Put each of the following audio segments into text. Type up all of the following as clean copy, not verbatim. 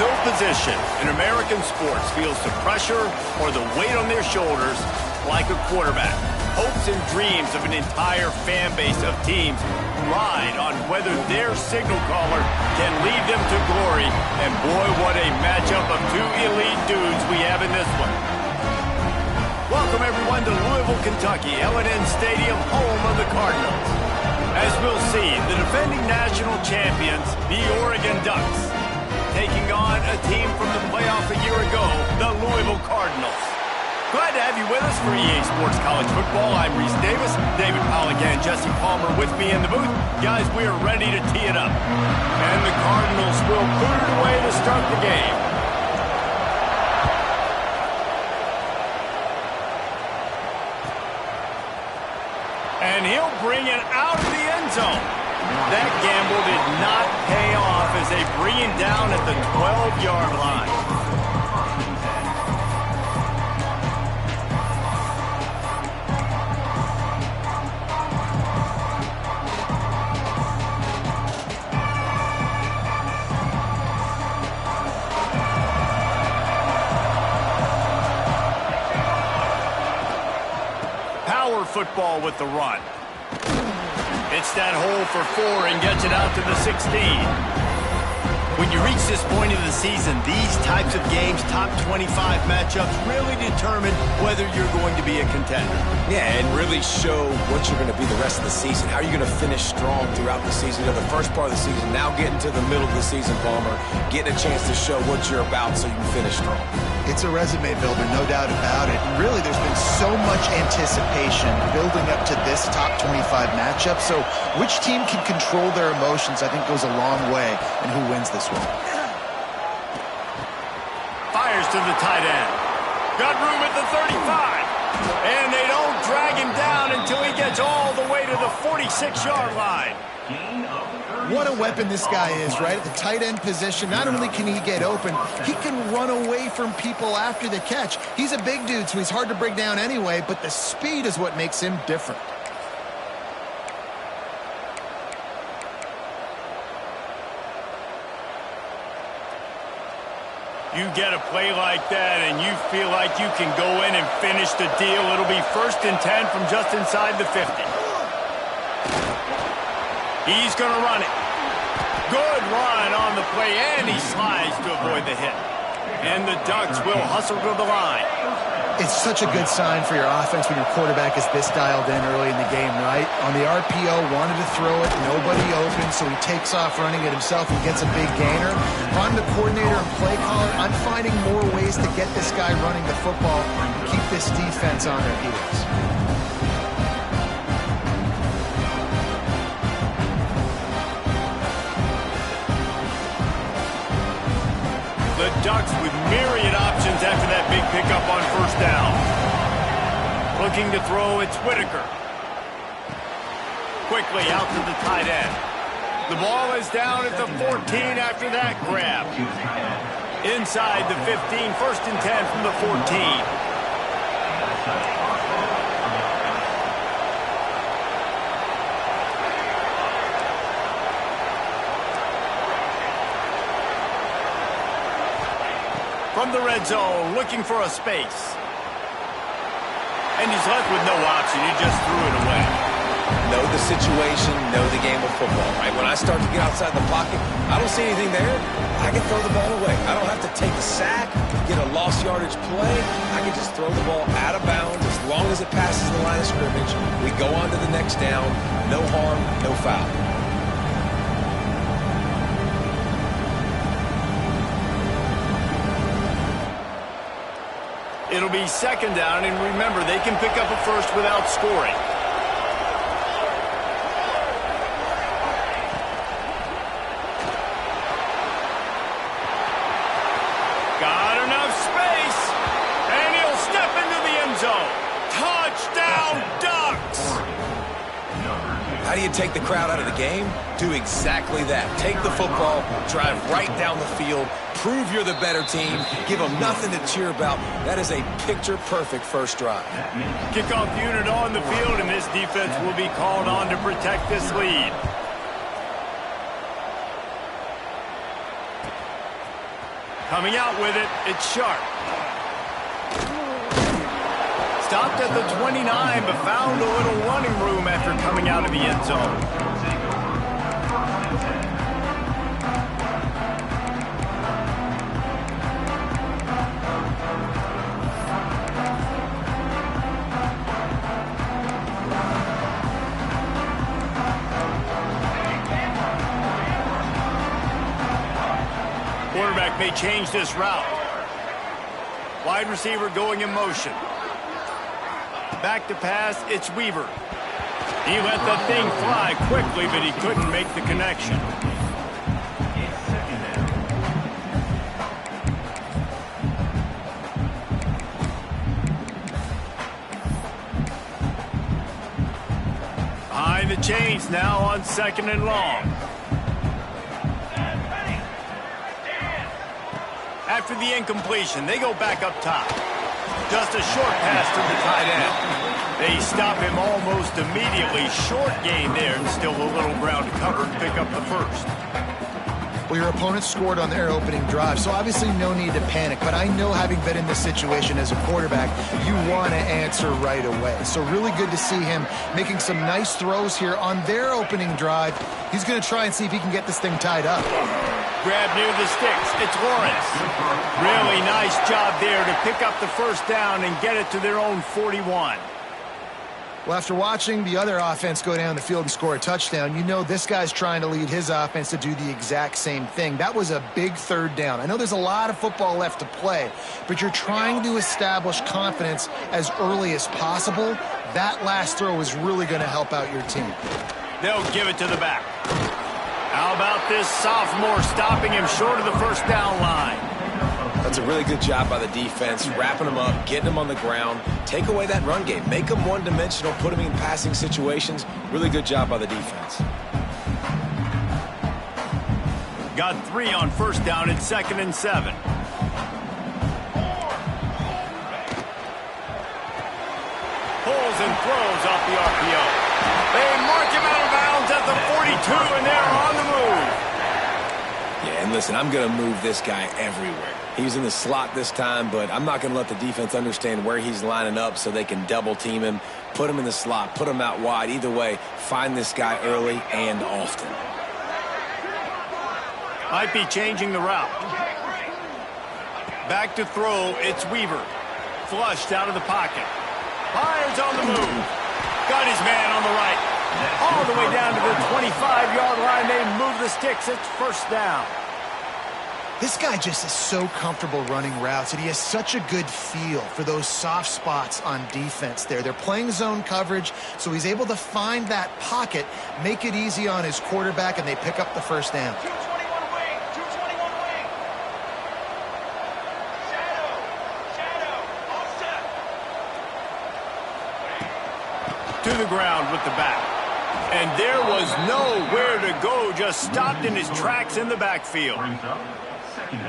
No position in American sports feels the pressure or the weight on their shoulders like a quarterback. Hopes and dreams of an entire fan base of teams ride on whether their signal caller can lead them to glory. And boy, what a matchup of two elite dudes we have in this one. Welcome everyone to Louisville, Kentucky, L&N Stadium, home of the Cardinals. As we'll see, the defending national champions, the Oregon Ducks, taking on a team from the playoff a year ago, the Louisville Cardinals. Glad to have you with us for EA Sports College Football. I'm Reese Davis, David Pollock and Jesse Palmer with me in the booth. Guys, we are ready to tee it up. And the Cardinals will put it away to start the game. And he'll bring it out of the end zone. That gamble did not pay off as they bring him down at the 12-yard line. Power football with the run. It's that hole for 4 and gets it out to the 16. When you reach this point of the season, these types of games, top 25 matchups, really determine whether you're going to be a contender. Yeah, and really show what you're going to be the rest of the season. How are you going to finish strong throughout the season? You know, the first part of the season, now getting to the middle of the season, Palmer, getting a chance to show what you're about so you can finish strong. It's a resume builder, no doubt about it. And really, there's been so much anticipation building up to this top 25 matchup. So which team can control their emotions, I think, goes a long way in who wins this one. Fires to the tight end. Got room at the 35. And they don't drag him down until he gets all the way to the 46-yard line. What a weapon this guy is, right? At the tight end position, not only can he get open, he can run away from people after the catch. He's a big dude, so he's hard to bring down anyway, but the speed is what makes him different. You get a play like that and you feel like you can go in and finish the deal. It'll be 1st and 10 from just inside the 50. He's going to run it. Good run on the play, and he slides to avoid the hit. And the Ducks will hustle to the line. It's such a good sign for your offense when your quarterback is this dialed in early in the game, right? On the RPO, wanted to throw it, nobody open, so he takes off running it himself and gets a big gainer. If I'm the coordinator and play caller, I'm finding more ways to get this guy running the football and keep this defense on their heels. The Ducks with myriad options after that big pickup on 1st down. Looking to throw, it's Whitaker. Quickly out to the tight end. The ball is down at the 14 after that grab. Inside the 15, 1st and 10 from the 14. From the red zone, looking for a space. And he's left with no option. He just threw it away. No, the situation, know the game of football, right? When I start to get outside the pocket, I don't see anything there. I can throw the ball away. I don't have to take a sack, get a lost yardage play. I can just throw the ball out of bounds as long as it passes the line of scrimmage. We go on to the next down. No harm, no foul. It'll be second down, and remember, they can pick up a first without scoring. Got enough space, and he'll step into the end zone. Touchdown, Ducks! How do you take the crowd out of the game? Do exactly that. Take the football, drive right down the field, prove you're the better team, give them nothing to cheer about. That is a picture-perfect first drive. Kickoff unit on the field, and this defense will be called on to protect this lead. Coming out with it, it's Sharp. Stopped at the 29, but found a little running room after coming out of the end zone. Quarterback may change this route. Wide receiver going in motion. Back to pass, it's Weaver. He let that thing fly quickly, but he couldn't make the connection. Behind the chains now on second and long. After the incompletion, they go back up top. Just a short pass to the tight end. They stop him almost immediately. Short gain there, and still a little ground to cover to pick up the first. Well, your opponent scored on their opening drive, so obviously no need to panic. But I know, having been in this situation as a quarterback, you want to answer right away. So really good to see him making some nice throws here on their opening drive. He's going to try and see if he can get this thing tied up. Grab near the sticks. It's Lawrence. Really nice job there to pick up the first down and get it to their own 41. Well, after watching the other offense go down the field and score a touchdown, you know this guy's trying to lead his offense to do the exact same thing. That was a big third down. I know there's a lot of football left to play, but you're trying to establish confidence as early as possible. That last throw is really going to help out your team. They'll give it to the back. How about this sophomore stopping him short of the first down line? That's a really good job by the defense, wrapping them up, getting them on the ground. Take away that run game. Make them one-dimensional, put them in passing situations. Really good job by the defense. Got 3 on first down at 2nd and 7. Pulls and throws off the RPO. They mark him out of bounds at the 42, and they're on the move. Yeah, and listen, I'm going to move this guy everywhere. He's in the slot this time, but I'm not going to let the defense understand where he's lining up so they can double team him, put him in the slot, put him out wide. Either way, find this guy early and often. Might be changing the route. Back to throw, it's Weaver. Flushed out of the pocket. Fires on the move. Got his man on the right. All the way down to the 25-yard line. They move the sticks. It's first down. This guy just is so comfortable running routes, and he has such a good feel for those soft spots on defense there. They're playing zone coverage, so he's able to find that pocket, make it easy on his quarterback, and they pick up the first down. 221 wing, 221 wing. Shadow, offset. To the ground with the back. And there was nowhere to go, just stopped in his tracks in the backfield.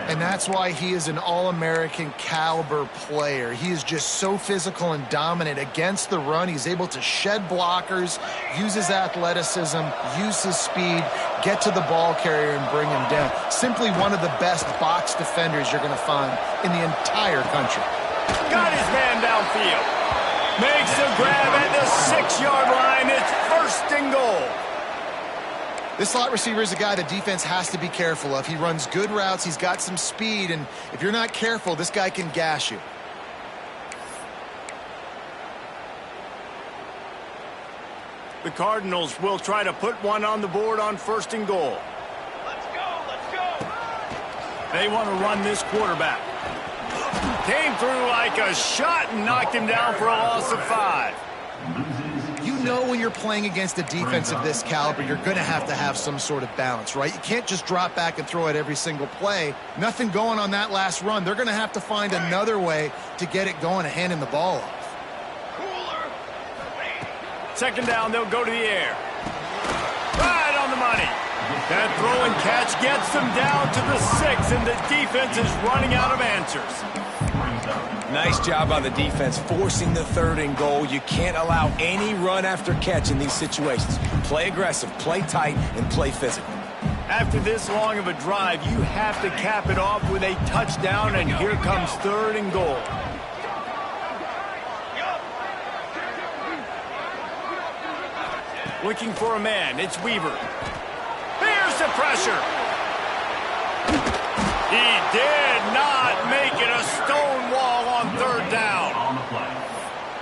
And that's why he is an All-American caliber player. He is just so physical and dominant against the run. He's able to shed blockers, use his athleticism, use his speed, get to the ball carrier and bring him down. Simply one of the best box defenders you're going to find in the entire country. Got his man downfield. Makes a grab at the 6-yard line. It's first and goal. This slot receiver is a guy the defense has to be careful of. He runs good routes. He's got some speed, and if you're not careful, this guy can gash you. The Cardinals will try to put one on the board on 1st and goal. Let's go, let's go. They want to run this quarterback. Came through like a shot and knocked him down for a loss of 5. You know when you're playing against a defense of this caliber, you're going to have some sort of balance, right? You can't just drop back and throw it every single play. Nothing going on that last run. They're going to have to find another way to get it going and handing the ball off. 2nd down, they'll go to the air. Right on the money. That throw and catch gets them down to the 6, and the defense is running out of answers. Nice job on the defense forcing the 3rd and goal. You can't allow any run after catch in these situations. Play aggressive, play tight, and play physical. After this long of a drive, you have to cap it off with a touchdown, and here comes 3rd and goal. Looking for a man, it's Weaver. Here's the pressure. He did not make it a stone wall on 3rd down.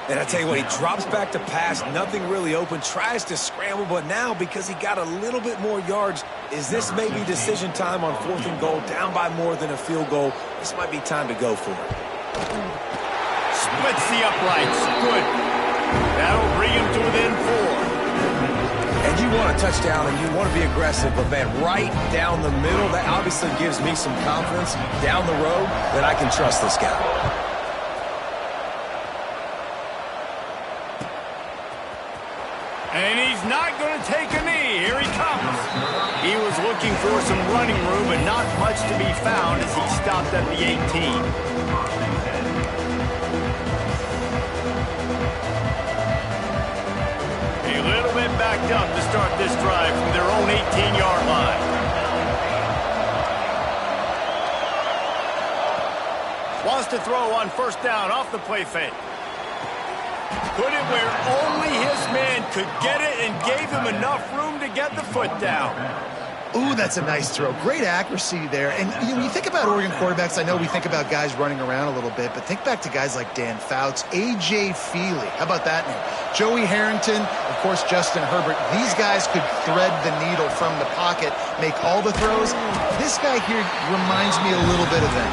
And I tell you what, he drops back to pass, nothing really open, tries to scramble, but now because he got a little bit more yards, is this maybe decision time on 4th and goal, down by more than a field goal? This might be time to go for it. Splits the uprights, good. That'll bring him to within 4. And you want a touchdown and you want to be aggressive, but man, right down the middle, that obviously gives me some confidence down the road that I can trust this guy. And he's not going to take a knee. Here he comes. He was looking for some running room, but not much to be found as he stopped at the 18. Backed up to start this drive from their own 18-yard line. Wants to throw on 1st down off the play fake. Put it where only his man could get it and gave him enough room to get the foot down. Ooh, that's a nice throw. Great accuracy there. And when you think about Oregon quarterbacks, I know we think about guys running around a little bit, but think back to guys like Dan Fouts, A.J. Feely. How about that name? Joey Harrington, of course, Justin Herbert. These guys could thread the needle from the pocket, make all the throws. This guy here reminds me a little bit of them.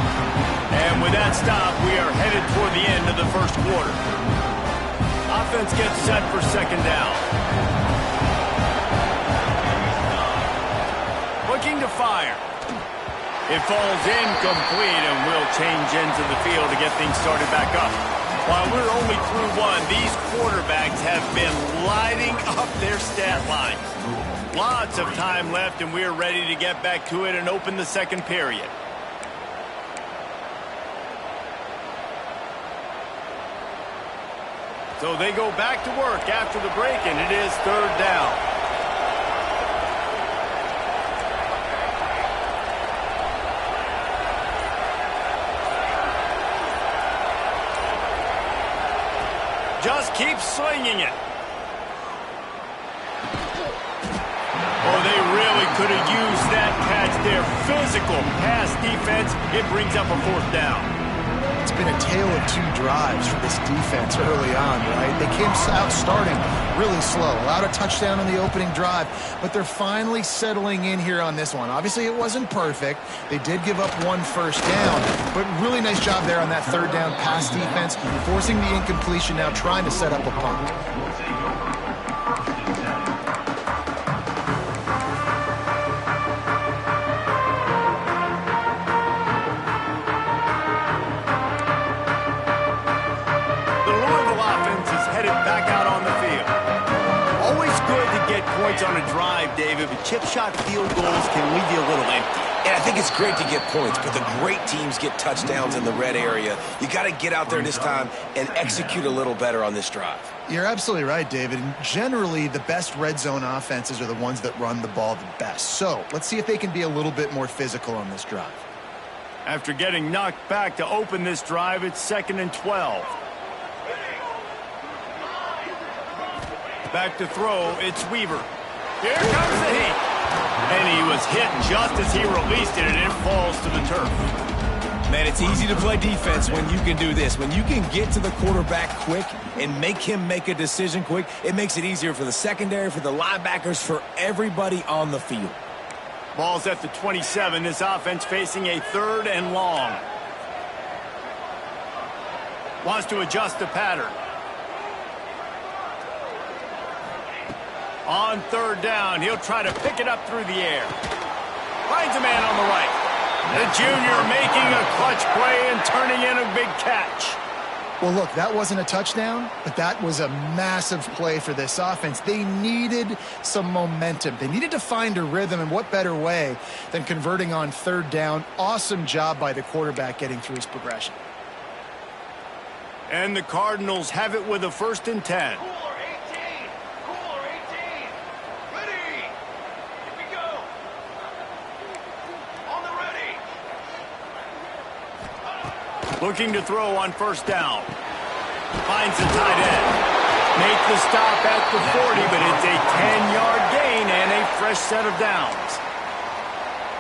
And with that stop, we are headed toward the end of the 1st quarter. Offense gets set for 2nd down. Looking to fire. It falls incomplete and will change into the field to get things started back up. While we're only through 1, these quarterbacks have been lighting up their stat lines. Lots of time left, and we're ready to get back to it and open the 2nd period. So they go back to work after the break, and it is 3rd down. Just keep slinging it. Oh, they really could have used that catch there. Physical pass defense. It brings up a 4th down. It's been a tale of 2 drives for this defense early on, right? They came out starting really slow. Allowed a touchdown on the opening drive, but they're finally settling in here on this one. Obviously, it wasn't perfect. They did give up 1 first down, but really nice job there on that 3rd down pass defense, forcing the incompletion, now trying to set up a punt. Points on a drive, David, but chip shot field goals can leave you a little empty. And I think it's great to get points, but the great teams get touchdowns in the red area. You got to get out there this time and execute a little better on this drive. You're absolutely right, David. And generally, the best red zone offenses are the ones that run the ball the best. So let's see if they can be a little bit more physical on this drive. After getting knocked back to open this drive, it's 2nd and 12. Back to throw, it's Weaver. Here comes the heat. And he was hit just as he released it, and it falls to the turf. Man, it's easy to play defense when you can do this. When you can get to the quarterback quick and make him make a decision quick, it makes it easier for the secondary, for the linebackers, for everybody on the field. Ball's at the 27. This offense facing a 3rd and long. Wants to adjust the pattern. On 3rd down, he'll try to pick it up through the air. Finds a man on the right. The junior making a clutch play and turning in a big catch. Well, look, that wasn't a touchdown, but that was a massive play for this offense. They needed some momentum. They needed to find a rhythm, and what better way than converting on 3rd down. Awesome job by the quarterback getting through his progression. And the Cardinals have it with a 1st and 10. Cooler 18. Cooler 18. Ready. Here we go. On the ready. Looking to throw on 1st down. Finds the tight end. Make the stop at the 40, but it's a 10-yard gain and a fresh set of downs.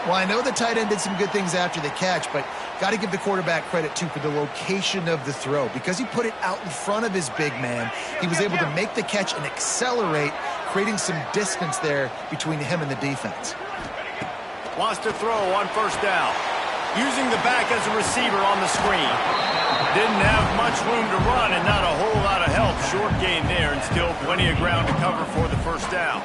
Well, I know the tight end did some good things after the catch, but got to give the quarterback credit, too, for the location of the throw. Because he put it out in front of his big man, he was able to make the catch and accelerate, creating some distance there between him and the defense. Wants to throw on 1st down. Using the back as a receiver on the screen. Didn't have much room to run and not a whole lot of help. Short gain there and still plenty of ground to cover for the 1st down.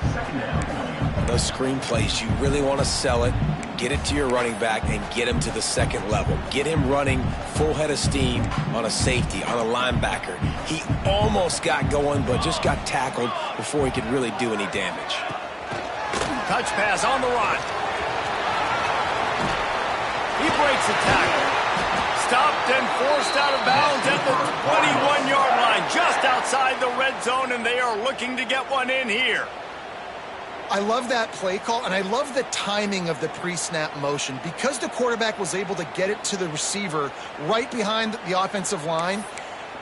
Those screen plays, you really want to sell it, get it to your running back, and get him to the 2nd level. Get him running full head of steam on a safety, on a linebacker. He almost got going, but just got tackled before he could really do any damage. Touch pass on the run. He breaks the tackle. Stopped and forced out of bounds at the 21-yard line, just outside the red zone, and they are looking to get one in here. I love that play call, and I love the timing of the pre-snap motion. Because the quarterback was able to get it to the receiver right behind the offensive line,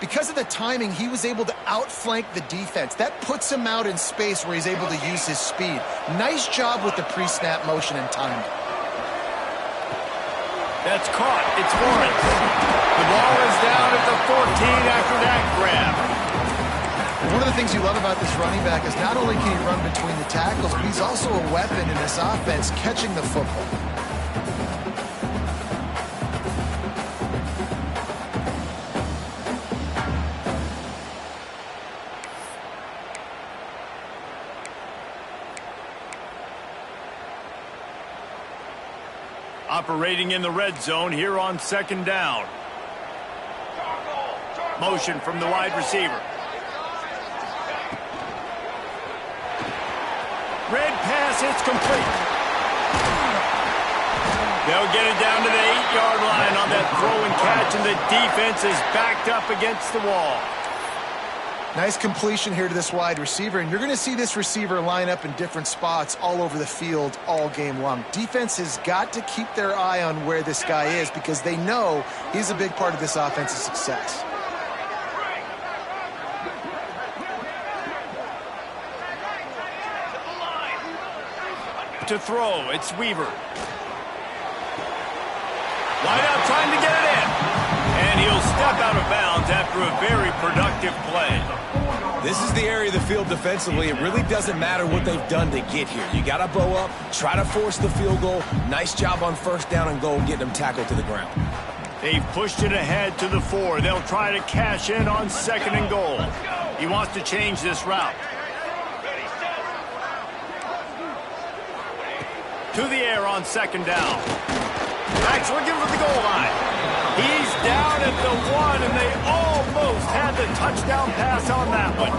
because of the timing, he was able to outflank the defense. That puts him out in space where he's able to use his speed. Nice job with the pre-snap motion and timing. That's caught. It's Lawrence. The ball is down at the 14 after that grab. One of the things you love about this running back is not only can he run between the tackles, but he's also a weapon in this offense catching the football. Operating in the red zone here on 2nd down. Motion from the wide receiver. Red pass, it's complete. They'll get it down to the 8-yard line on that throw and catch, and the defense is backed up against the wall. Nice completion here to this wide receiver, and you're going to see this receiver line up in different spots all over the field all game long. Defense has got to keep their eye on where this guy is because they know he's a big part of this offense's success. To throw, it's Weaver. Wide out trying to get it in. And he'll step out of bounds after a very productive play. This is the area of the field defensively. It really doesn't matter what they've done to get here. You got to bow up, try to force the field goal. Nice job on 1st down and goal, getting them tackled to the ground. They've pushed it ahead to the 4. They'll try to cash in on 2nd and goal. He wants to change this route. To the air on 2nd down. Max looking for the goal line. He's down at the 1, and they almost had the touchdown pass on that one.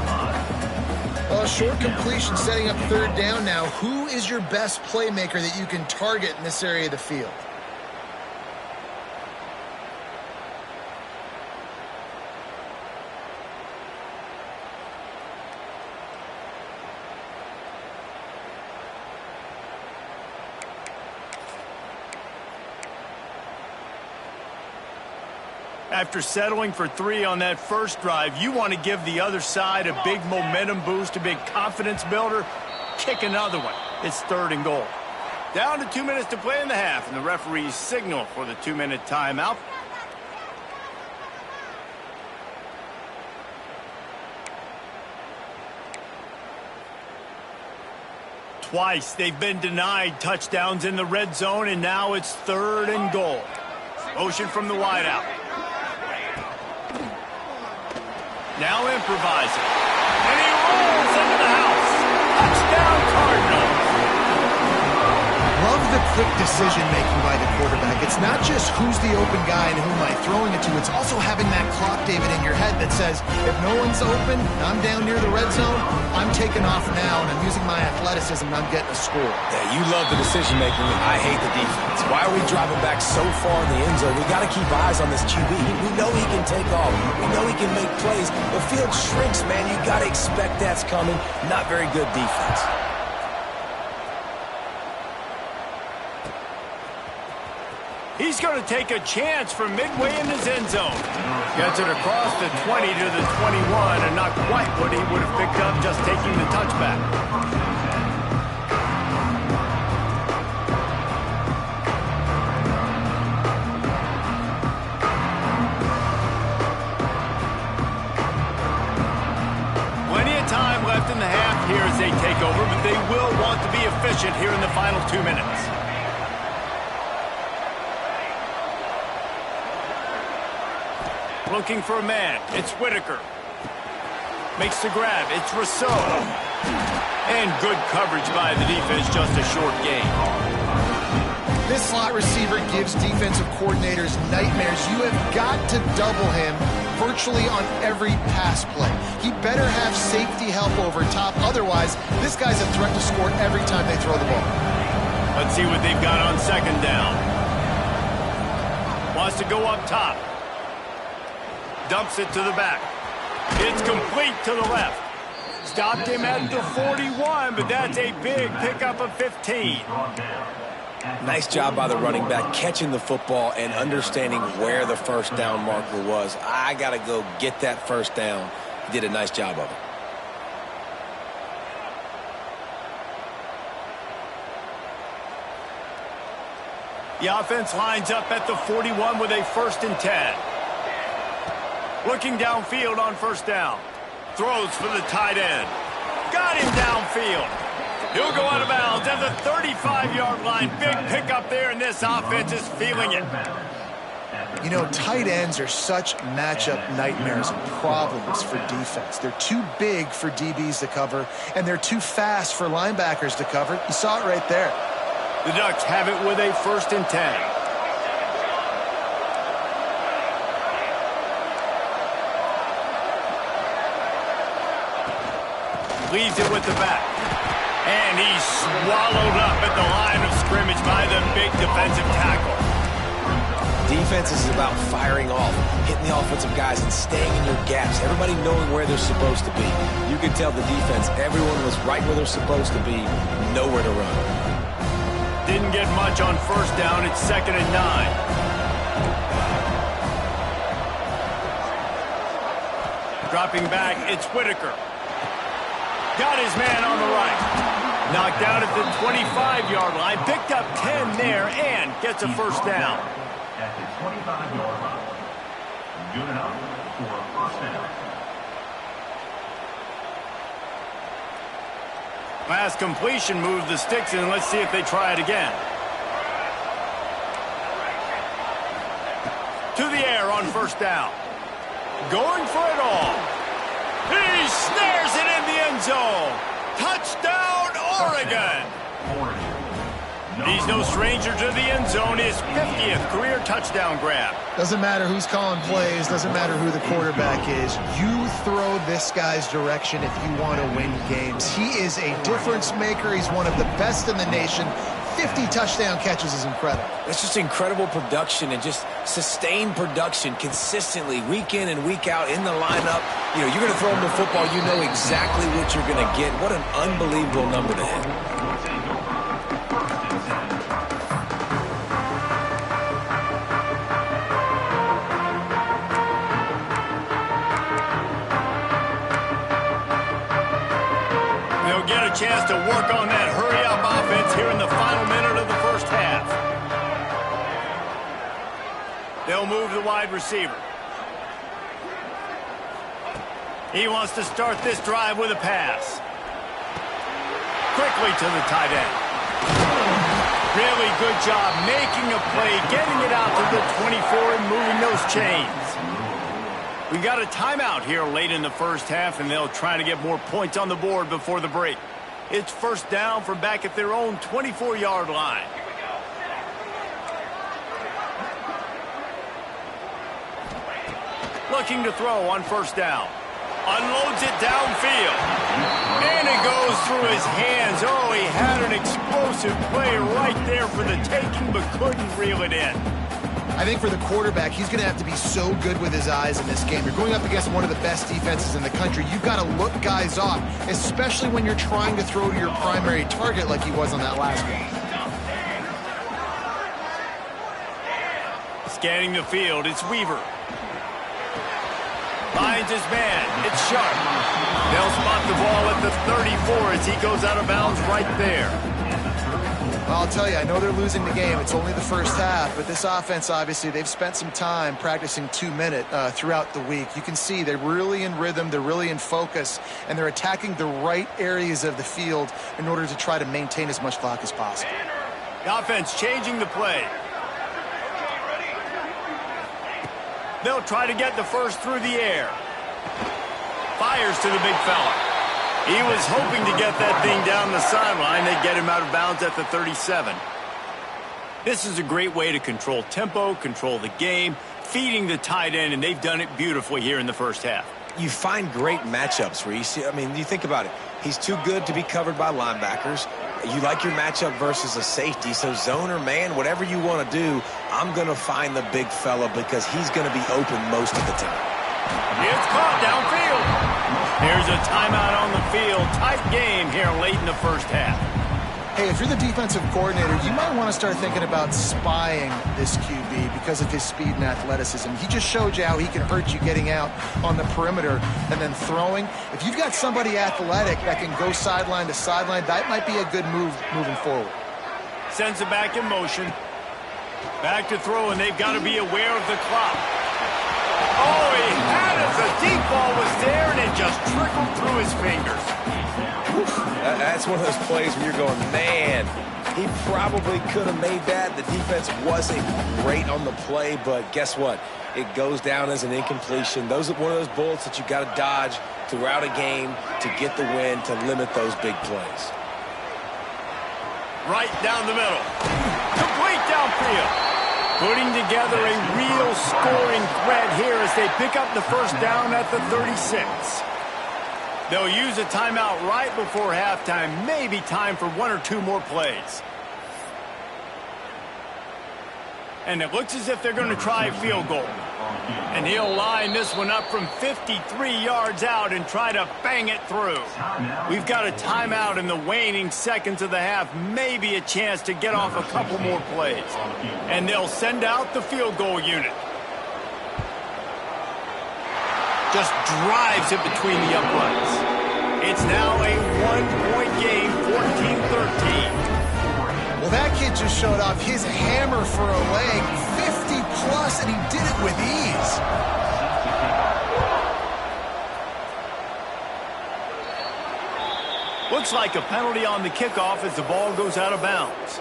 Well, short completion setting up 3rd down now. Who is your best playmaker that you can target in this area of the field? After settling for 3 on that first drive, you want to give the other side a big momentum boost, a big confidence builder. kick another one. It's 3rd and goal. Down to 2 minutes to play in the half, and the referees signal for the 2-minute timeout. Twice they've been denied touchdowns in the red zone, and now it's 3rd and goal. Motion from the wideout. Now improvising. And he rolls into the house. Touchdown, Cardinals. Love the quick decision-making by the quarterback. It's not just who's the open guy and who am I throwing it to. It's also having that clock, David, in your head that says, if no one's open, I'm down near the red zone, I'm taking off now, and I'm using my athleticism, and I'm getting a score. Yeah, you love the decision-making. I hate the defense. Why are we driving back so far in the end zone? We got to keep eyes on this QB. We know he can take off. We know he can make plays. The field shrinks, man. You got to expect that's coming. Not very good defense. He's going to take a chance from midway in his end zone. Gets it across the 20 to the 21, and not quite what he would have picked up just taking the touchback. Plenty of time left in the half here as they take over, but they will want to be efficient here in the final 2 minutes. Looking for a man. It's Whitaker. Makes the grab. It's Rousseau. And good coverage by the defense. Just a short gain. This slot receiver gives defensive coordinators nightmares. You have got to double him virtually on every pass play. He better have safety help over top. Otherwise, this guy's a threat to score every time they throw the ball. Let's see what they've got on 2nd down. Wants to go up top. Dumps it to the back. It's complete to the left. Stopped him at the 41, but that's a big pickup of 15. Nice job by the running back, catching the football and understanding where the 1st down marker was. I got to go get that 1st down. He did a nice job of it. The offense lines up at the 41 with a 1st and 10. Looking downfield on 1st down. Throws for the tight end. Got him downfield. He'll go out of bounds at the 35-yard line. Big pickup there, and this offense is feeling it. You know, tight ends are such matchup nightmares and problems for defense. They're too big for DBs to cover, and they're too fast for linebackers to cover. You saw it right there. The Ducks have it with a 1st and 10. Leaves it with the back. And he's swallowed up at the line of scrimmage by the big defensive tackle. Defense is about firing off, hitting the offensive guys and staying in your gaps. Everybody knowing where they're supposed to be. You could tell the defense, everyone was right where they're supposed to be, nowhere to run. Didn't get much on 1st down. It's 2nd and 9. Dropping back, it's Whitaker. Got his man on the right. Knocked out at the 25-yard line. Picked up 10 there and gets a 1st down. At the 25-yard line. Good enough for a 1st down. Last completion moved the sticks in. Let's see if they try it again. To the air on 1st down. Going for it all. He snares it in the end zone. Touchdown, Oregon. He's no stranger to the end zone. His 50th career touchdown grab. Doesn't matter who's calling plays. Doesn't matter who the quarterback is. You throw this guy's direction if you want to win games. He is a difference maker. He's one of the best in the nation. 50 touchdown catches is incredible. It's just incredible production and just sustained production consistently week in and week out in the lineup. You know, you're going to throw him the football, you know exactly what you're going to get. What an unbelievable number to hit. They'll get a chance to work on that hurry-up offense here in the final minute of the first half. They'll move the wide receiver. He wants to start this drive with a pass. Quickly to the tight end. Really good job making a play, getting it out to the 24 and moving those chains. We got a timeout here late in the first half, and they'll try to get more points on the board before the break. It's first down from back at their own 24-yard line. Looking to throw on first down. Unloads it downfield. And it goes through his hands. Oh, he had an explosive play right there for the taking, but couldn't reel it in. I think for the quarterback, he's going to have to be so good with his eyes in this game. You're going up against one of the best defenses in the country. You've got to look guys off, especially when you're trying to throw to your primary target like he was on that last one. Scanning the field, it's Weaver. Finds his man. It's Sharp. They'll spot the ball at the 34 as he goes out of bounds right there. Well, I'll tell you, I know they're losing the game. It's only the first half, but this offense, obviously, they've spent some time practicing 2-minute throughout the week. You can see they're really in rhythm, they're really in focus, and they're attacking the right areas of the field in order to try to maintain as much clock as possible. The offense changing the play. They'll try to get the first through the air. Fires to the big fella. He was hoping to get that thing down the sideline. They get him out of bounds at the 37. This is a great way to control tempo, control the game, feeding the tight end, and they've done it beautifully here in the first half. You find great matchups where you see, you think about it. He's too good to be covered by linebackers. You like your matchup versus a safety, so zone or man, whatever you want to do, I'm going to find the big fella because he's going to be open most of the time. It's caught downfield. Here's a timeout on the field. Tight game here late in the first half. Hey, if you're the defensive coordinator, you might want to start thinking about spying this QB because of his speed and athleticism. He just showed you how he can hurt you getting out on the perimeter and then throwing. If you've got somebody athletic that can go sideline to sideline, that might be a good move moving forward. Sends it back in motion. Back to throw, and they've got to be aware of the clock. Oh, he had it. The deep ball was there, and it just trickled through his fingers. That's one of those plays where you're going, man, he probably could have made that. The defense wasn't great on the play, but guess what? It goes down as an incompletion. Those are one of those bullets that you got to dodge throughout a game to get the win, to limit those big plays. Right down the middle. Complete downfield. Putting together a real scoring threat here as they pick up the first down at the 36. They'll use a timeout right before halftime. Maybe time for one or two more plays. And it looks as if they're going to try a field goal. And he'll line this one up from 53 yards out and try to bang it through. We've got a timeout in the waning seconds of the half. Maybe a chance to get off a couple more plays. And they'll send out the field goal unit. Just drives it between the uprights. It's now a one-point game, 14-13. Well, that kid just showed off his hammer for a leg, 50-plus, and he did it with ease. Looks like a penalty on the kickoff as the ball goes out of bounds.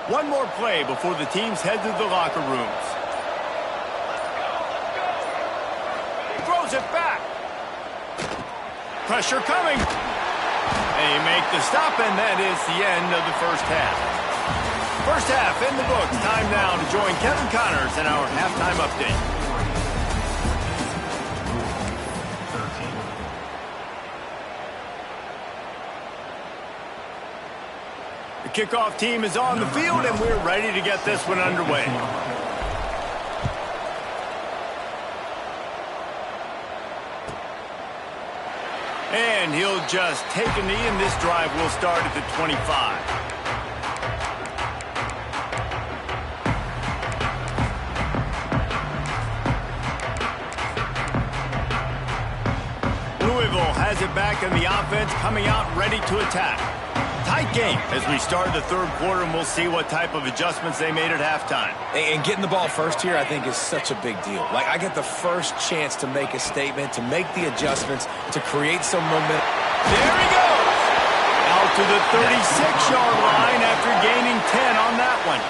One more play before the teams head to the locker rooms. Throws it back. Pressure coming. They make the stop, and that is the end of the first half. First half in the books. Time now to join Kevin Connors in our halftime update. The kickoff team is on the field, and we're ready to get this one underway. And he'll just take a knee, and this drive will start at the 25. back and the offense coming out ready to attack. Tight game as we start the third quarter, and we'll see what type of adjustments they made at halftime. And getting the ball first here, I think, is such a big deal. Like, I get the first chance to make a statement, to make the adjustments, to create some momentum. There he goes! Out to the 36-yard line after gaining 10 on that one.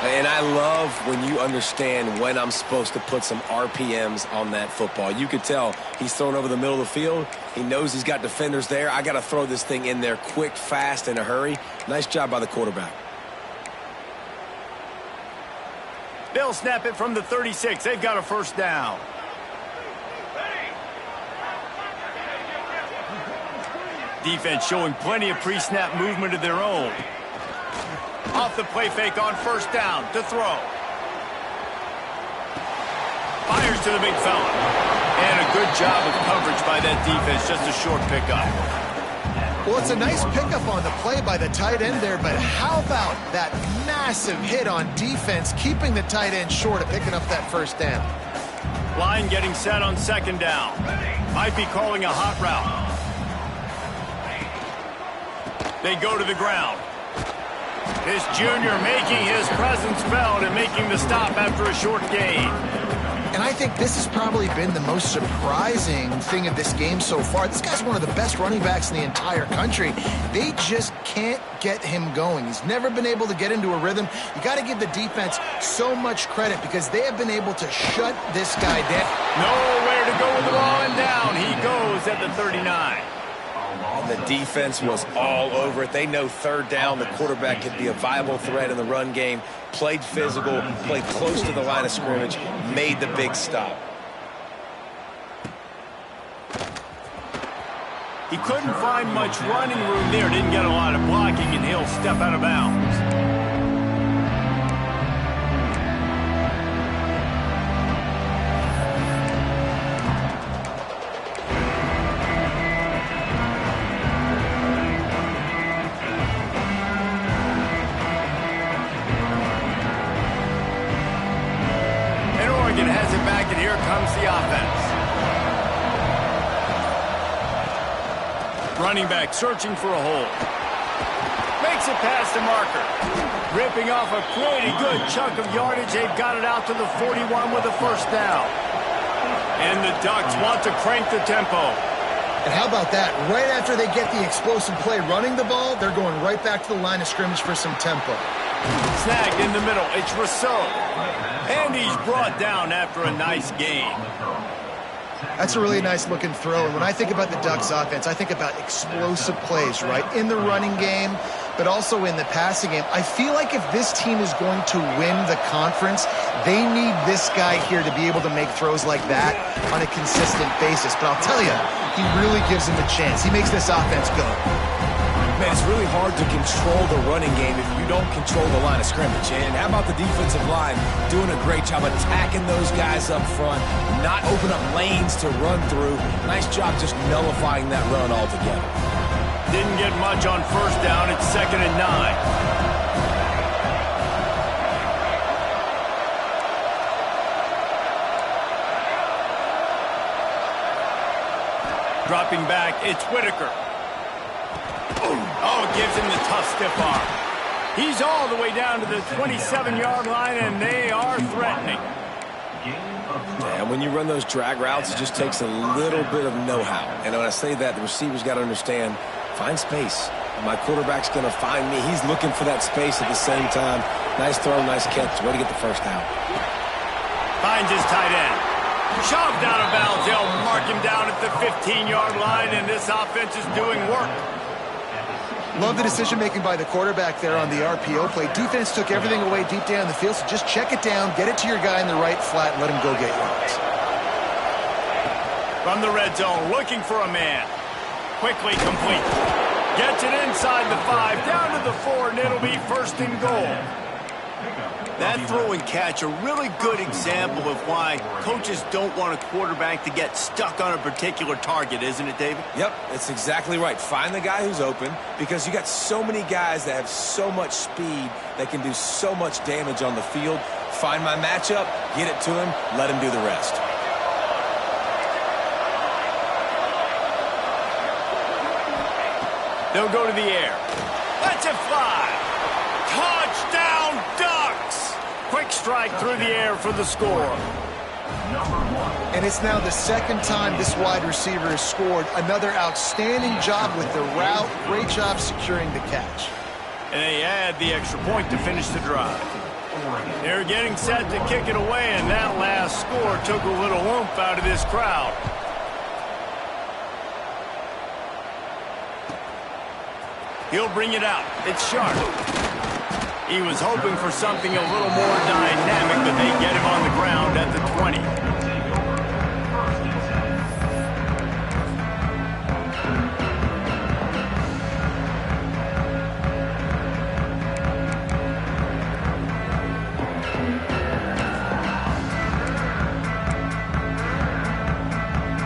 And I love when you understand when I'm supposed to put some RPMs on that football. You could tell he's thrown over the middle of the field. He knows he's got defenders there. I got to throw this thing in there quick, fast, in a hurry. Nice job by the quarterback. They'll snap it from the 36. They've got a first down. Defense showing plenty of pre-snap movement of their own. Off the play fake on first down to throw. Fires to the big fella. And a good job of coverage by that defense. Just a short pickup. Well, it's a nice pickup on the play by the tight end there, but how about that massive hit on defense, keeping the tight end short of picking up that first down? Line getting set on second down. Might be calling a hot route. They go to the ground. This junior making his presence felt and making the stop after a short gain. And I think this has probably been the most surprising thing of this game so far. This guy's one of the best running backs in the entire country. They just can't get him going. He's never been able to get into a rhythm. You got to give the defense so much credit because they have been able to shut this guy down. Nowhere to go with the ball, and down he goes at the 39. And the defense was all over it. They know third down, the quarterback could be a viable threat in the run game. Played physical, played close to the line of scrimmage, made the big stop. He couldn't find much running room there. Didn't get a lot of blocking, and he'll step out of bounds. Has it back, and here comes the offense. Running back searching for a hole. Makes it past the marker. Ripping off a pretty good chunk of yardage. They've got it out to the 41 with a first down. And the Ducks want to crank the tempo. And how about that? Right after they get the explosive play running the ball, they're going right back to the line of scrimmage for some tempo. Snagged in the middle. It's Rousseau. And he's brought down after a nice gain. That's a really nice looking throw. And when I think about the Ducks offense, I think about explosive plays, right? In the running game, but also in the passing game. I feel like if this team is going to win the conference, they need this guy here to be able to make throws like that on a consistent basis. But I'll tell you, he really gives them a chance. He makes this offense go. Man, it's really hard to control the running game if you don't control the line of scrimmage. And how about the defensive line doing a great job attacking those guys up front, not open up lanes to run through. Nice job just nullifying that run altogether. Didn't get much on first down. It's 2nd and 9. Dropping back, it's Whitaker. Oh, gives him the tough stiff arm. He's all the way down to the 27-yard line, and they are threatening. Yeah, when you run those drag routes, it just takes a little bit of know-how. And when I say that, the receivers got to understand, find space. My quarterback's going to find me. He's looking for that space at the same time. Nice throw, nice catch. Way to get the first down. Finds his tight end. Shoved out of bounds. They'll mark him down at the 15-yard line, and this offense is doing work. Love the decision-making by the quarterback there on the RPO play. Defense took everything away deep down the field, so just check it down, get it to your guy in the right flat, and let him go get yards. From the red zone, looking for a man. Quickly complete. Gets it inside the 5, down to the 4, and it'll be 1st and goal. That throw and catch, a really good example of why coaches don't want a quarterback to get stuck on a particular target, isn't it, David? Yep, that's exactly right. Find the guy who's open because you got so many guys that have so much speed that can do so much damage on the field. Find my matchup, get it to him, let him do the rest. They'll go to the air. Lets it fly. Touchdown Ducks! Quick strike through the air for the score. And it's now the second time this wide receiver has scored. Another outstanding job with the route. Great job securing the catch. And they add the extra point to finish the drive. They're getting set to kick it away, and that last score took a little oomph out of this crowd. He'll bring it out. It's sharp. He was hoping for something a little more dynamic, but they get him on the ground at the 20.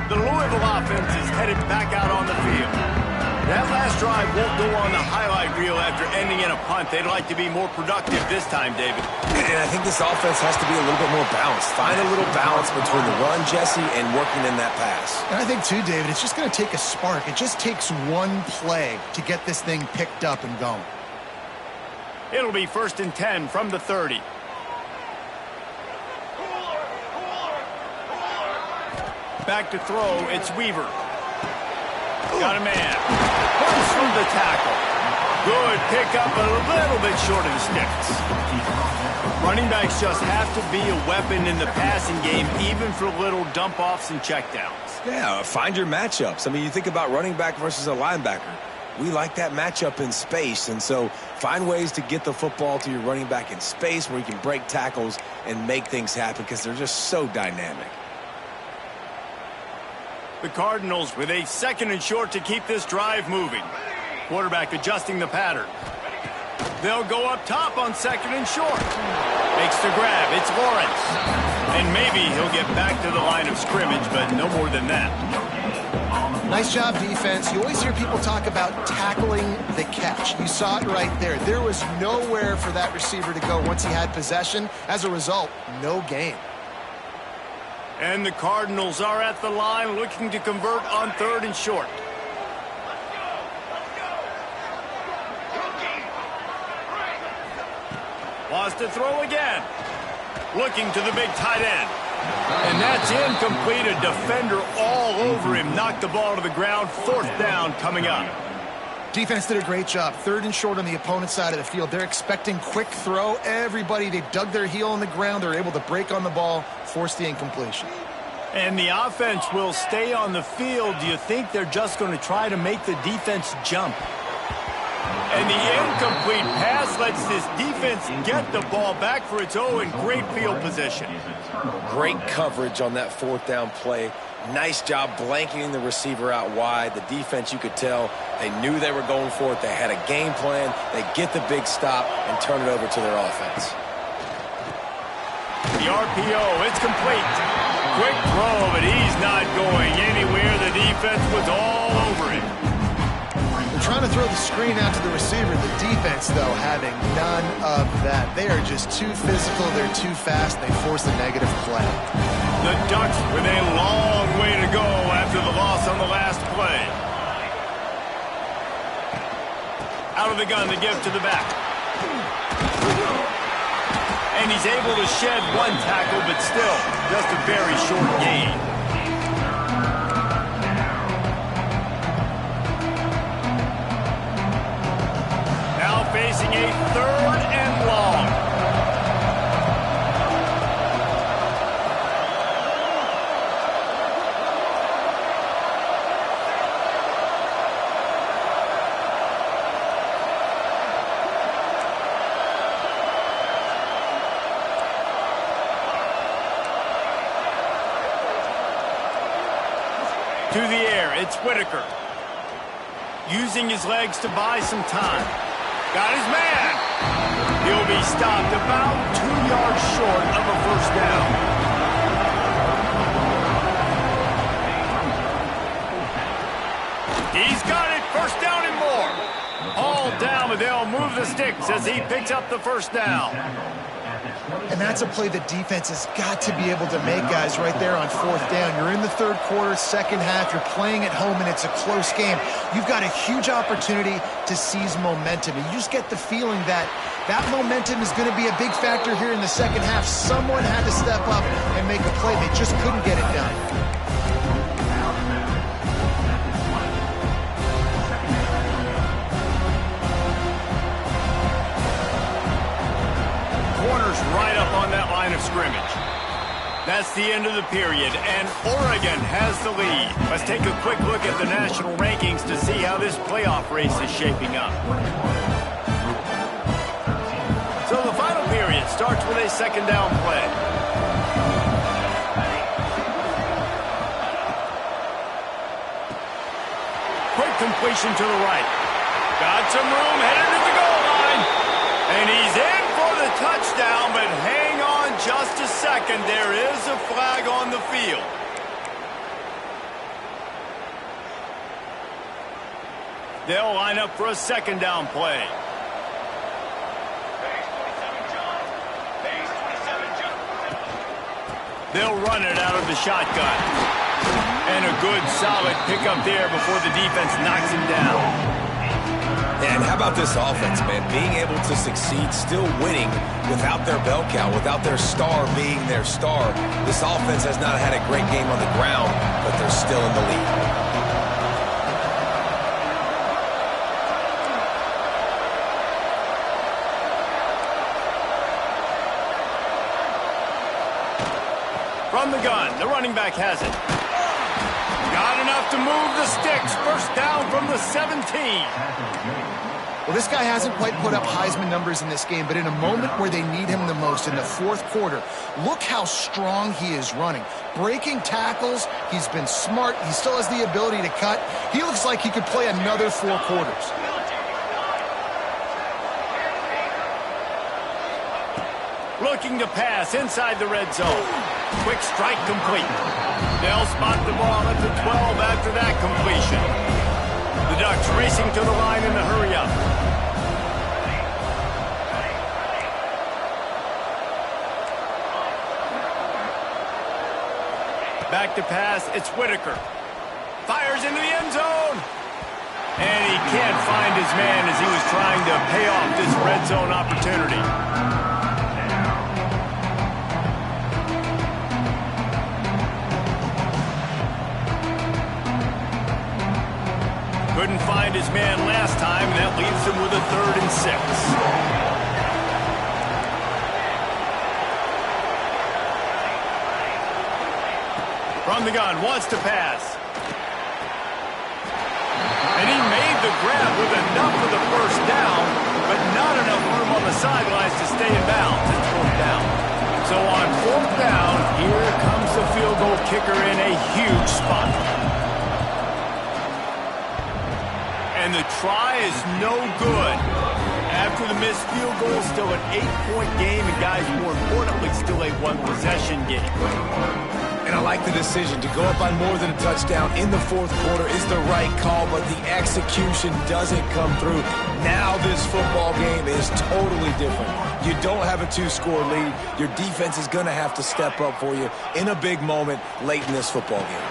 The Louisville offense is headed back out on the field. That last drive won't go on the highlight reel after ending in a punt. They'd like to be more productive this time, David. And I think this offense has to be a little bit more balanced. Find a little balance between the run, Jesse, and working in that pass. And I think, too, David, it's just going to take a spark. It just takes one play to get this thing picked up and going. It'll be 1st and 10 from the 30. Back to throw, it's Weaver. Got a man. Runs through the tackle. Good pickup, but a little bit short of the sticks. Running backs just have to be a weapon in the passing game, even for little dump-offs and checkdowns. Yeah, find your matchups. I mean, you think about running back versus a linebacker. We like that matchup in space, and so find ways to get the football to your running back in space where you can break tackles and make things happen because they're just so dynamic. The Cardinals with a 2nd and short to keep this drive moving. Quarterback adjusting the pattern. They'll go up top on 2nd and short. Makes the grab. It's Lawrence. And maybe he'll get back to the line of scrimmage, but no more than that. Nice job, defense. You always hear people talk about tackling the catch. You saw it right there. There was nowhere for that receiver to go once he had possession. As a result, no gain. And the Cardinals are at the line looking to convert on 3rd and short. Wants to throw again. Looking to the big tight end. And that's incomplete. A defender all over him. Knocked the ball to the ground. 4th down coming up. Defense did a great job. 3rd and short on the opponent's side of the field. They're expecting quick throw. Everybody, they dug their heel in the ground. They're able to break on the ball, force the incompletion. And the offense will stay on the field. Do you think they're just going to try to make the defense jump? And the incomplete pass lets this defense get the ball back for its own. Great field position. Great coverage on that 4th down play. Nice job blanketing the receiver out wide. The defense, you could tell, they knew they were going for it. They had a game plan. They get the big stop and turn it over to their offense. The RPO, it's complete. Quick throw, but he's not going anywhere. The defense was all over him. They're trying to throw the screen out to the receiver. The defense, though, having none of that. They are just too physical. They're too fast. They force a negative play. The Ducks with a long way to go after the loss on the last play. Out of the gun to give to the back. And he's able to shed one tackle, but still just a very short gain. Now facing a 3rd and long. To the air, it's Whitaker. Using his legs to buy some time. Got his man. He'll be stopped about 2 yards short of a 1st down. He's got it. 1st down and more. All down, but they'll move the sticks as he picks up the 1st down. And that's a play the defense has got to be able to make, guys, right there on 4th down. You're in the 3rd quarter, 2nd half. You're playing at home, and it's a close game. You've got a huge opportunity to seize momentum. And you just get the feeling that that momentum is going to be a big factor here in the 2nd half. Someone had to step up and make a play. They just couldn't get it done. Corners right up on that line of scrimmage. That's the end of the period, and Oregon has the lead. Let's take a quick look at the national rankings to see how this playoff race is shaping up. So the final period starts with a 2nd down play. Quick completion to the right. Got some room, headed to the goal line. And he's in for the touchdown, but hang on just a second. There is a flag on the field. They'll line up for a 2nd down play. They'll run it out of the shotgun. And a good, solid pickup there before the defense knocks him down. And how about this offense, man? Being able to succeed, still winning without their bell cow, without their star being their star. This offense has not had a great game on the ground, but they're still in the lead. From the gun, the running back has it. Got enough to move the sticks. 1st down from the 17. Well, this guy hasn't quite put up Heisman numbers in this game, but in a moment where they need him the most, in the 4th quarter, look how strong he is running. Breaking tackles, he's been smart, he still has the ability to cut. He looks like he could play another 4 quarters. Looking to pass inside the red zone. Quick strike complete. They'll spot the ball at the 12 after that completion. The Ducks racing to the line in the hurry-up. Back to pass, it's Whitaker. Fires into the end zone. And he can't find his man as he was trying to pay off this red zone opportunity. Couldn't find his man last time, and that leaves him with a 3rd and 6. From the gun, wants to pass. And he made the grab with enough for the 1st down, but not enough room on the sidelines to stay in bounds. It's 4th down. So on 4th down, here comes the field goal kicker in a huge spot. And the try is no good. After the missed field goal, still an 8-point game, and guys, more importantly, still a 1-possession game. And I like the decision to go up on more than a touchdown in the 4th quarter is the right call, but the execution doesn't come through. Now this football game is totally different. You don't have a 2-score lead. Your defense is going to have to step up for you in a big moment late in this football game.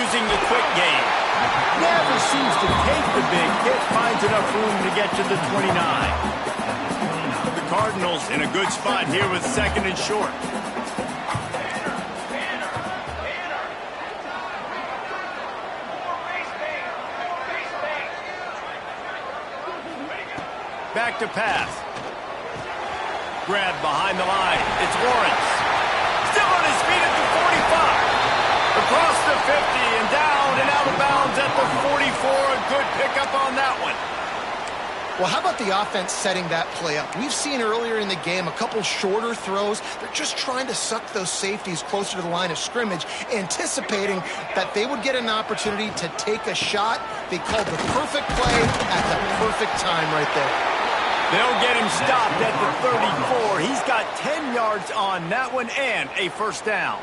Using the quick game. Never seems to take the big hit. Finds enough room to get to the 29. The Cardinals in a good spot here with 2nd and short. Back to pass. Grab behind the line. It's Lawrence. Still on his feet at the 45. Across the 50 and down and out of bounds at the 44. A good pickup on that one. Well, how about the offense setting that play up? We've seen earlier in the game a couple shorter throws. They're just trying to suck those safeties closer to the line of scrimmage, anticipating that they would get an opportunity to take a shot. They called the perfect play at the perfect time right there. They'll get him stopped at the 34. He's got 10 yards on that one and a 1st down.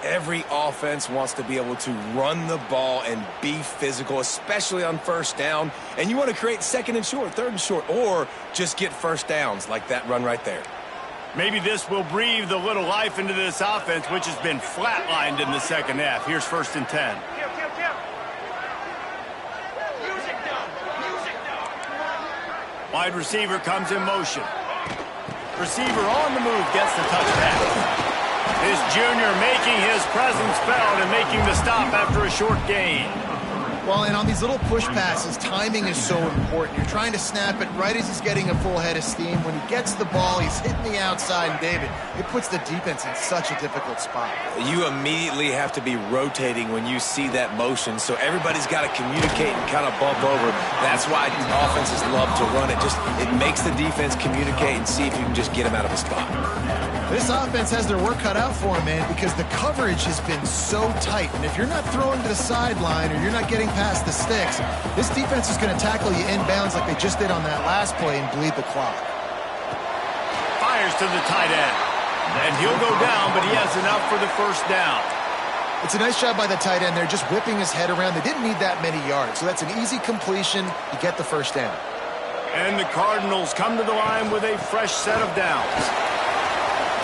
Every offense wants to be able to run the ball and be physical, especially on first down. And you want to create second and short, third and short, or just get first downs like that run right there. Maybe this will breathe a little life into this offense, which has been flatlined in the second half. Here's 1st and 10. Wide receiver comes in motion. Receiver on the move gets the touchdown. This junior making his presence felt and making the stop after a short gain. Well, and on these little push passes, timing is so important. You're trying to snap it right as he's getting a full head of steam. When he gets the ball, he's hitting the outside, and David, it puts the defense in such a difficult spot. You immediately have to be rotating when you see that motion, so everybody's got to communicate and kind of bump over. That's why offenses love to run it. It makes the defense communicate and see if you can just get him out of a spot. This offense has their work cut out for him, man, because the coverage has been so tight. And if you're not throwing to the sideline or you're not getting past the sticks, this defense is going to tackle you inbounds like they just did on that last play and bleed the clock. Fires to the tight end. And he'll go down, but he has enough for the first down. It's a nice job by the tight end there, just whipping his head around. They didn't need that many yards, so that's an easy completion. You get the first down. And the Cardinals come to the line with a fresh set of downs.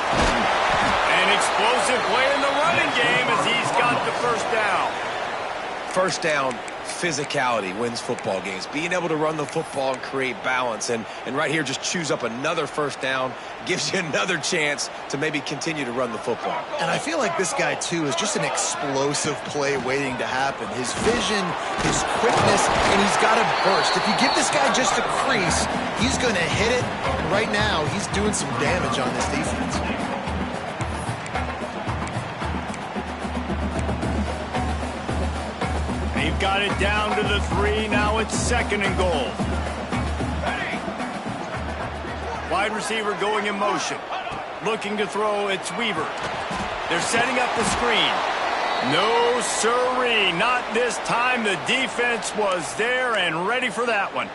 An explosive play in the running game as he's got the first down. First down, physicality wins football games. Being able to run the football and create balance. And right here, just choose up another first down. Gives you another chance to maybe continue to run the football. And I feel like this guy, too, is just an explosive play waiting to happen. His vision, his quickness, and he's got a burst. If you give this guy just a crease, he's going to hit it. And right now, he's doing some damage on this defense. They've got it down to the 3. Now it's 2nd and goal. Wide receiver going in motion. Looking to throw, it's Weaver. They're setting up the screen. No siree, not this time. The defense was there and ready for that one.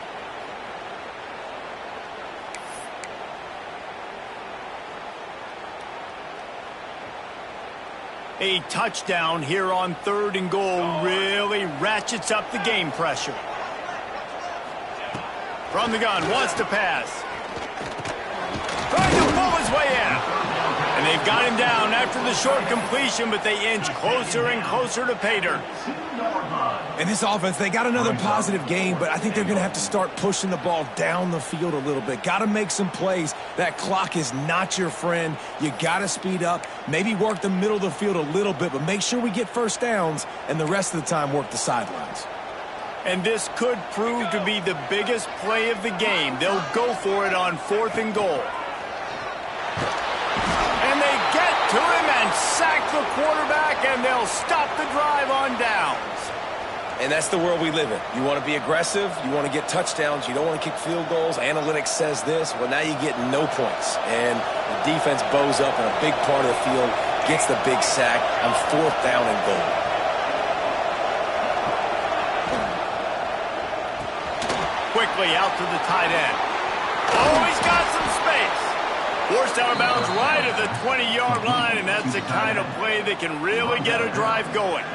A touchdown here on 3rd and goal really ratchets up the game pressure. From the gun, wants to pass. Trying to pull his way out. And they've got him down after the short completion, but they inch closer and closer to pay dirt. And this offense, they got another positive game, but I think they're going to have to start pushing the ball down the field a little bit. Got to make some plays. That clock is not your friend. You got to speed up, maybe work the middle of the field a little bit, but make sure we get first downs, and the rest of the time work the sidelines. And this could prove to be the biggest play of the game. They'll go for it on 4th and goal. And they get to him and sack the quarterback, and they'll stop the drive on downs. And that's the world we live in. You want to be aggressive. You want to get touchdowns. You don't want to kick field goals. Analytics says this. Well, now you get no points. And the defense bows up in a big part of the field, gets the big sack on 4th down and goal. Quickly out to the tight end. Oh, he's got some space. Forced out of bounds right at the 20-yard line, and that's the kind of play that can really get a drive going.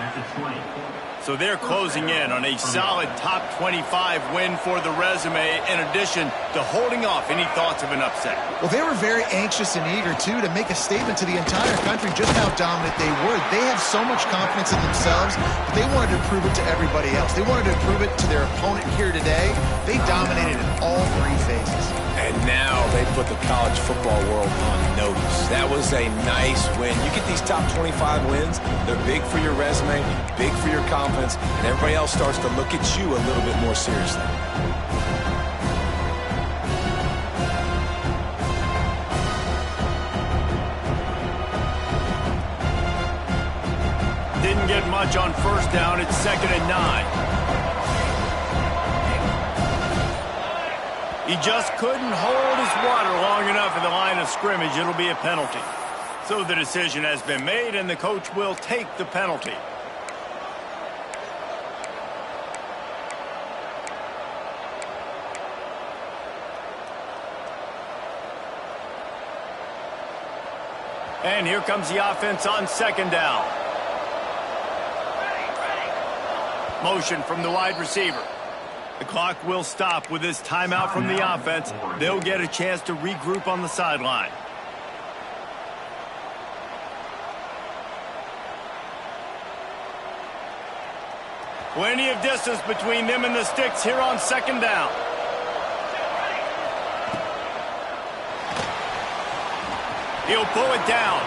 So they're closing in on a solid top 25 win for the resume, in addition to holding off any thoughts of an upset. Well, they were very anxious and eager, too, to make a statement to the entire country just how dominant they were. They have so much confidence in themselves, but they wanted to prove it to everybody else. They wanted to prove it to their opponent here today. They dominated in all 3 phases. And now they put the college football world on notice. That was a nice win. You get these top 25 wins, they're big for your resume, big for your confidence, and everybody else starts to look at you a little bit more seriously. Didn't get much on 1st down. It's 2nd and 9. He just couldn't hold his water long enough in the line of scrimmage. It'll be a penalty. So the decision has been made, and the coach will take the penalty. And here comes the offense on second down. Motion from the wide receiver. The clock will stop with this timeout from the offense. They'll get a chance to regroup on the sideline. Plenty of distance between them and the sticks here on second down. He'll pull it down.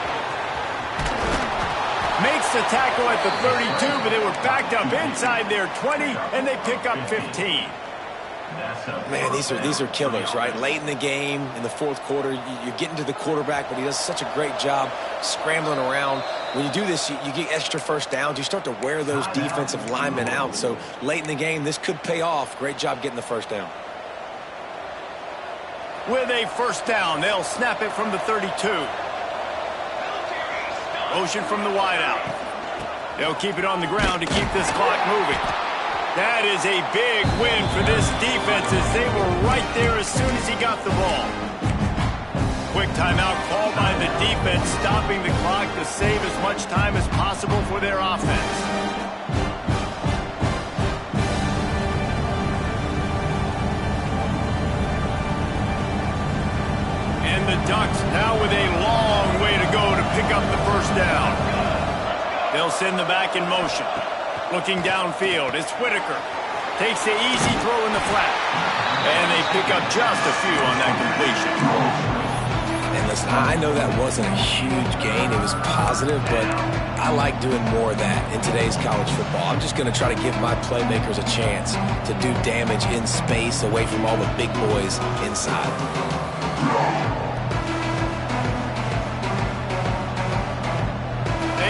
Makes the tackle at the 32, but they were backed up inside their 20, and they pick up 15. Man, these are killers, right? Late in the game, in the fourth quarter, you're getting to the quarterback, but he does such a great job scrambling around. When you do this, you get extra first downs. You start to wear those defensive linemen out. So late in the game, this could pay off. Great job getting the first down. With a first down, they'll snap it from the 32. Motion from the wideout. They'll keep it on the ground to keep this clock moving. That is a big win for this defense as they were right there as soon as he got the ball. Quick timeout called by the defense, stopping the clock to save as much time as possible for their offense. And the Ducks now with a long way to go to pick up the first down. They'll send the back in motion. Looking downfield, it's Whitaker. Takes the easy throw in the flat. And they pick up just a few on that completion. And listen, I know that wasn't a huge gain. It was positive, but I like doing more of that in today's college football. I'm just going to try to give my playmakers a chance to do damage in space away from all the big boys inside.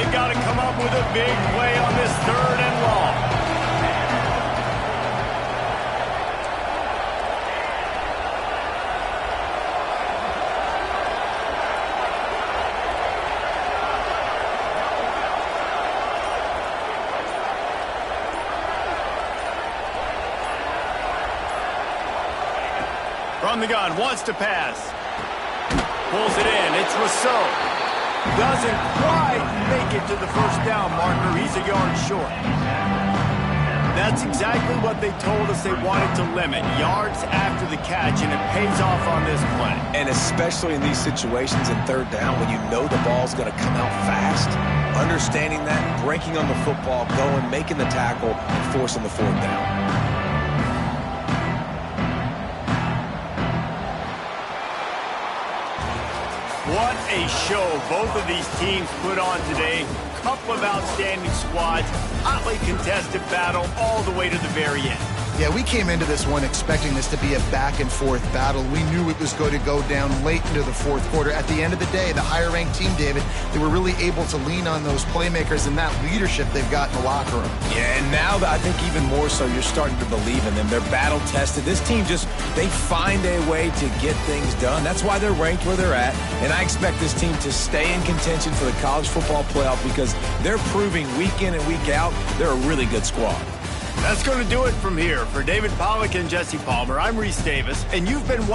They've got to come up with a big play on this third and long. From the gun, wants to pass. Pulls it in, it's Rousseau. Doesn't quite make it to the first down marker. He's a yard short. That's exactly what they told us they wanted to limit. Yards after the catch, and it pays off on this play. And especially in these situations in third down when you know the ball's going to come out fast, understanding that, breaking on the football, going, making the tackle, and forcing the fourth down. What a show both of these teams put on today. Couple of outstanding squads, hotly contested battle all the way to the very end. Yeah, we came into this one expecting this to be a back-and-forth battle. We knew it was going to go down late into the fourth quarter. At the end of the day, the higher-ranked team, David, they were really able to lean on those playmakers and that leadership they've got in the locker room. Yeah, and now I think even more so, you're starting to believe in them. They're battle-tested. This team they find a way to get things done. That's why they're ranked where they're at, and I expect this team to stay in contention for the college football playoff because they're proving week in and week out they're a really good squad. That's going to do it from here. For David Pollack and Jesse Palmer, I'm Reese Davis, and you've been watching.